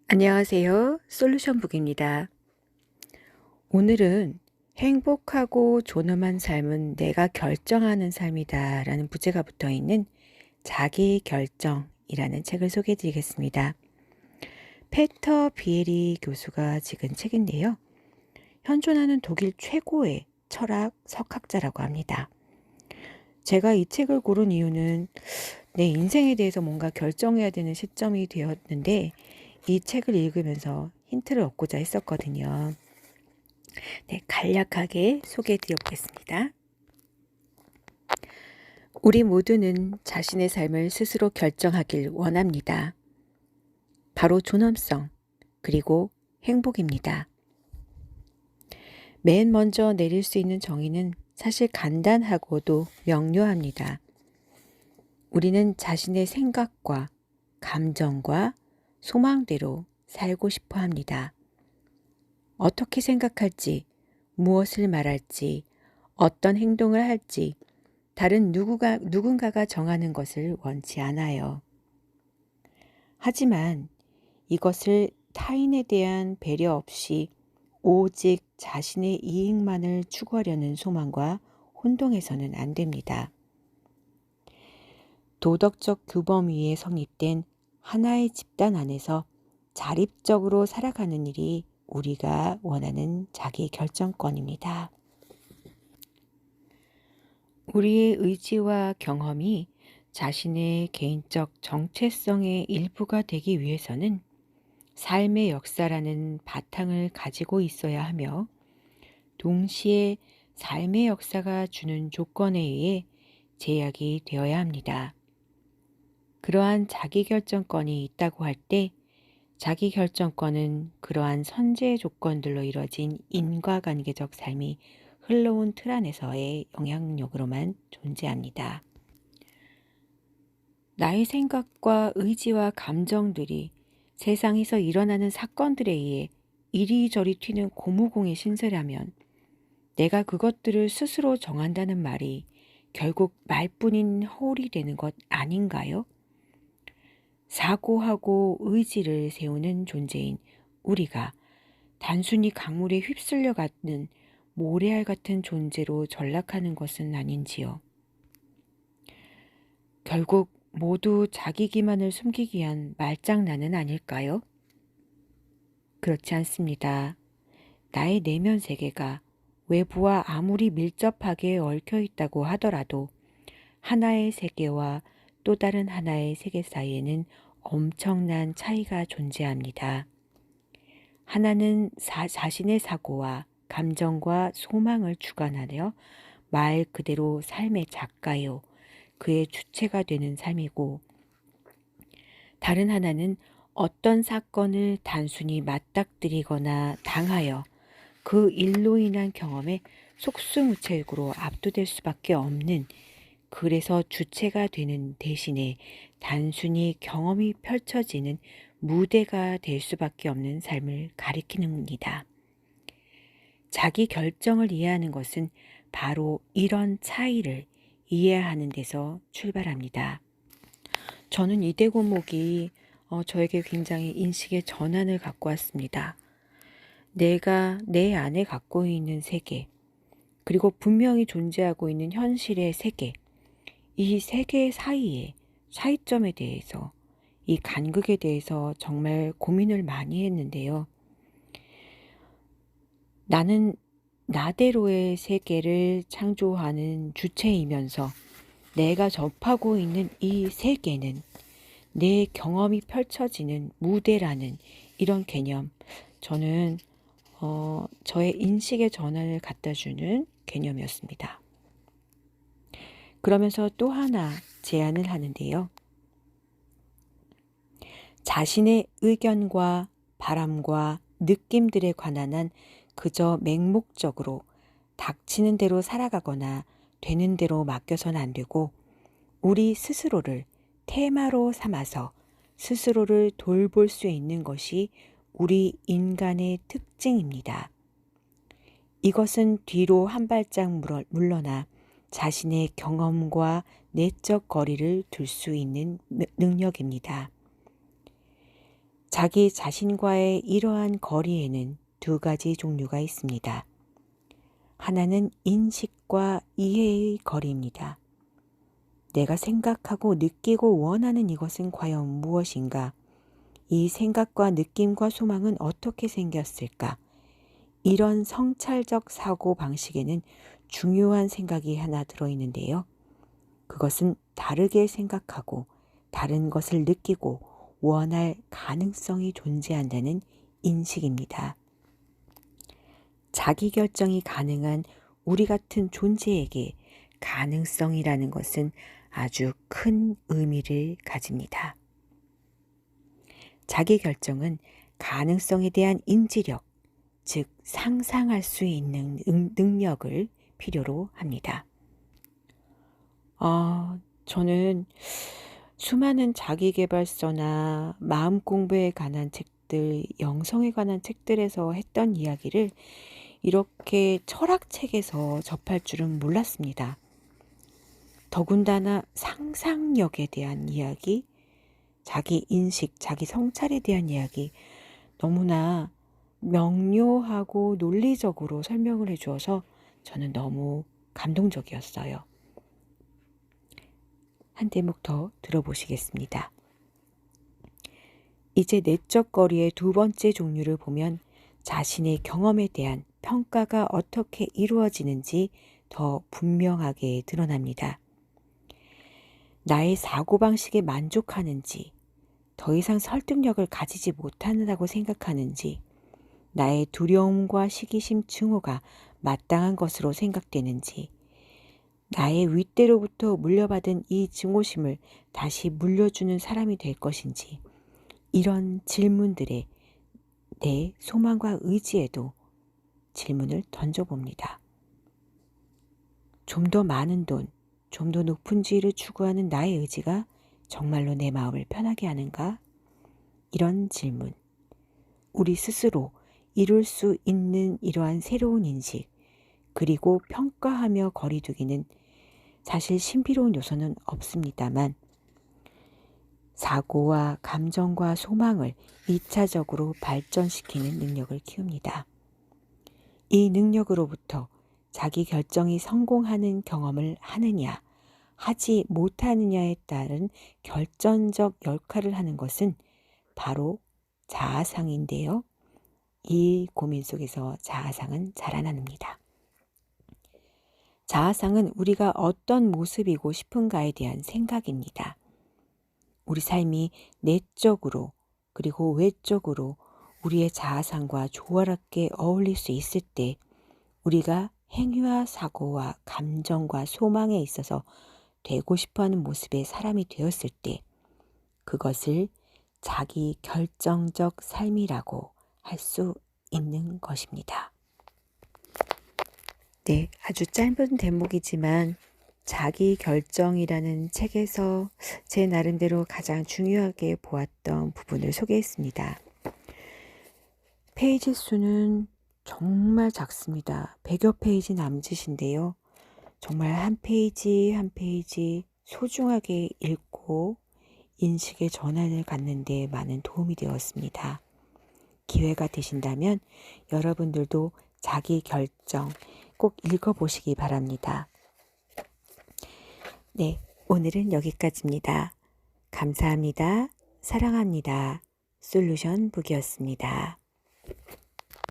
안녕하세요. 솔루션북입니다. 오늘은 행복하고 존엄한 삶은 내가 결정하는 삶이다 라는 부제가 붙어 있는 자기 결정이라는 책을 소개해 드리겠습니다. 페터 비에리 교수가 찍은 책인데요. 현존하는 독일 최고의 철학 석학자라고 합니다. 제가 이 책을 고른 이유는 내 인생에 대해서 뭔가 결정해야 되는 시점이 되었는데 이 책을 읽으면서 힌트를 얻고자 했었거든요. 네, 간략하게 소개해 드려보겠습니다. 우리 모두는 자신의 삶을 스스로 결정하길 원합니다. 바로 존엄성, 그리고 행복입니다. 맨 먼저 내릴 수 있는 정의는 사실 간단하고도 명료합니다. 우리는 자신의 생각과 감정과 소망대로 살고 싶어 합니다. 어떻게 생각할지, 무엇을 말할지, 어떤 행동을 할지, 다른 누군가가 정하는 것을 원치 않아요. 하지만 이것을 타인에 대한 배려 없이 오직 자신의 이익만을 추구하려는 소망과 혼동해서는 안 됩니다. 도덕적 규범 위에 성립된 하나의 집단 안에서 자립적으로 살아가는 일이 우리가 원하는 자기 결정권입니다. 우리의 의지와 경험이 자신의 개인적 정체성의 일부가 되기 위해서는 삶의 역사라는 바탕을 가지고 있어야 하며 동시에 삶의 역사가 주는 조건에 의해 제약이 되어야 합니다. 그러한 자기결정권이 있다고 할 때 자기결정권은 그러한 선제 조건들로 이뤄진 인과관계적 삶이 흘러온 틀 안에서의 영향력으로만 존재합니다. 나의 생각과 의지와 감정들이 세상에서 일어나는 사건들에 의해 이리저리 튀는 고무공의 신세라면 내가 그것들을 스스로 정한다는 말이 결국 말뿐인 허울이 되는 것 아닌가요? 사고하고 의지를 세우는 존재인 우리가 단순히 강물에 휩쓸려 가는 모래알 같은 존재로 전락하는 것은 아닌지요. 결국 모두 자기 기만을 숨기기 위한 말장난은 아닐까요? 그렇지 않습니다. 나의 내면 세계가 외부와 아무리 밀접하게 얽혀 있다고 하더라도 하나의 세계와 또 다른 하나의 세계 사이에는 엄청난 차이가 존재합니다. 하나는 자신의 사고와 감정과 소망을 주관하여 말 그대로 삶의 작가요, 그의 주체가 되는 삶이고, 다른 하나는 어떤 사건을 단순히 맞닥뜨리거나 당하여 그 일로 인한 경험에 속수무책으로 압도될 수밖에 없는, 그래서 주체가 되는 대신에 단순히 경험이 펼쳐지는 무대가 될 수밖에 없는 삶을 가리키는니다. 자기 결정을 이해하는 것은 바로 이런 차이를 이해하는 데서 출발합니다. 저는 이 대목이 저에게 굉장히 인식의 전환을 갖고 왔습니다. 내가 내 안에 갖고 있는 세계, 그리고 분명히 존재하고 있는 현실의 세계, 이 세계 사이의 차이점에 대해서, 이 간극에 대해서 정말 고민을 많이 했는데요. 나는 나대로의 세계를 창조하는 주체이면서 내가 접하고 있는 이 세계는 내 경험이 펼쳐지는 무대라는 이런 개념, 저는 저의 인식의 전환을 갖다주는 개념이었습니다. 그러면서 또 하나 제안을 하는데요. 자신의 의견과 바람과 느낌들에 관한 한 그저 맹목적으로 닥치는 대로 살아가거나 되는 대로 맡겨서는 안 되고 우리 스스로를 테마로 삼아서 스스로를 돌볼 수 있는 것이 우리 인간의 특징입니다. 이것은 뒤로 한 발짝 물러나 자신의 경험과 내적 거리를 둘 수 있는 능력입니다. 자기 자신과의 이러한 거리에는 두 가지 종류가 있습니다. 하나는 인식과 이해의 거리입니다. 내가 생각하고 느끼고 원하는 이것은 과연 무엇인가? 이 생각과 느낌과 소망은 어떻게 생겼을까? 이런 성찰적 사고 방식에는 중요한 생각이 하나 들어있는데요. 그것은 다르게 생각하고 다른 것을 느끼고 원할 가능성이 존재한다는 인식입니다. 자기 결정이 가능한 우리 같은 존재에게 가능성이라는 것은 아주 큰 의미를 가집니다. 자기 결정은 가능성에 대한 인지력, 즉 상상할 수 있는 능력을 필요로 합니다. 저는 수많은 자기계발서나 마음 공부에 관한 책들, 영성에 관한 책들에서 했던 이야기를 이렇게 철학책에서 접할 줄은 몰랐습니다. 더군다나 상상력에 대한 이야기, 자기 인식, 자기 성찰에 대한 이야기 너무나 명료하고 논리적으로 설명을 해주어서 저는 너무 감동적이었어요. 한 대목 더 들어보시겠습니다. 이제 내적 거리의 두 번째 종류를 보면 자신의 경험에 대한 평가가 어떻게 이루어지는지 더 분명하게 드러납니다. 나의 사고방식에 만족하는지, 더 이상 설득력을 가지지 못한다고 생각하는지, 나의 두려움과 시기심 증오가 마땅한 것으로 생각되는지, 나의 윗대로부터 물려받은 이 증오심을 다시 물려주는 사람이 될 것인지, 이런 질문들에 내 소망과 의지에도 질문을 던져봅니다. 좀 더 많은 돈, 좀 더 높은 지위를 추구하는 나의 의지가 정말로 내 마음을 편하게 하는가? 이런 질문, 우리 스스로 이룰 수 있는 이러한 새로운 인식, 그리고 평가하며 거리두기는 사실 신비로운 요소는 없습니다만 사고와 감정과 소망을 2차적으로 발전시키는 능력을 키웁니다. 이 능력으로부터 자기 결정이 성공하는 경험을 하느냐, 하지 못하느냐에 따른 결정적 역할을 하는 것은 바로 자아상인데요. 이 고민 속에서 자아상은 자라납니다. 자아상은 우리가 어떤 모습이고 싶은가에 대한 생각입니다. 우리 삶이 내적으로 그리고 외적으로 우리의 자아상과 조화롭게 어울릴 수 있을 때 우리가 행위와 사고와 감정과 소망에 있어서 되고 싶어하는 모습의 사람이 되었을 때 그것을 자기 결정적 삶이라고 할 수 있는 것입니다. 네, 아주 짧은 대목이지만 자기 결정이라는 책에서 제 나름대로 가장 중요하게 보았던 부분을 소개했습니다. 페이지 수는 정말 작습니다. 100여 페이지 남짓인데요. 정말 한 페이지 한 페이지 소중하게 읽고 인식의 전환을 갖는 데 많은 도움이 되었습니다. 기회가 되신다면 여러분들도 자기 결정 꼭 읽어보시기 바랍니다. 네, 오늘은 여기까지입니다. 감사합니다. 사랑합니다. 솔루션 북이었습니다.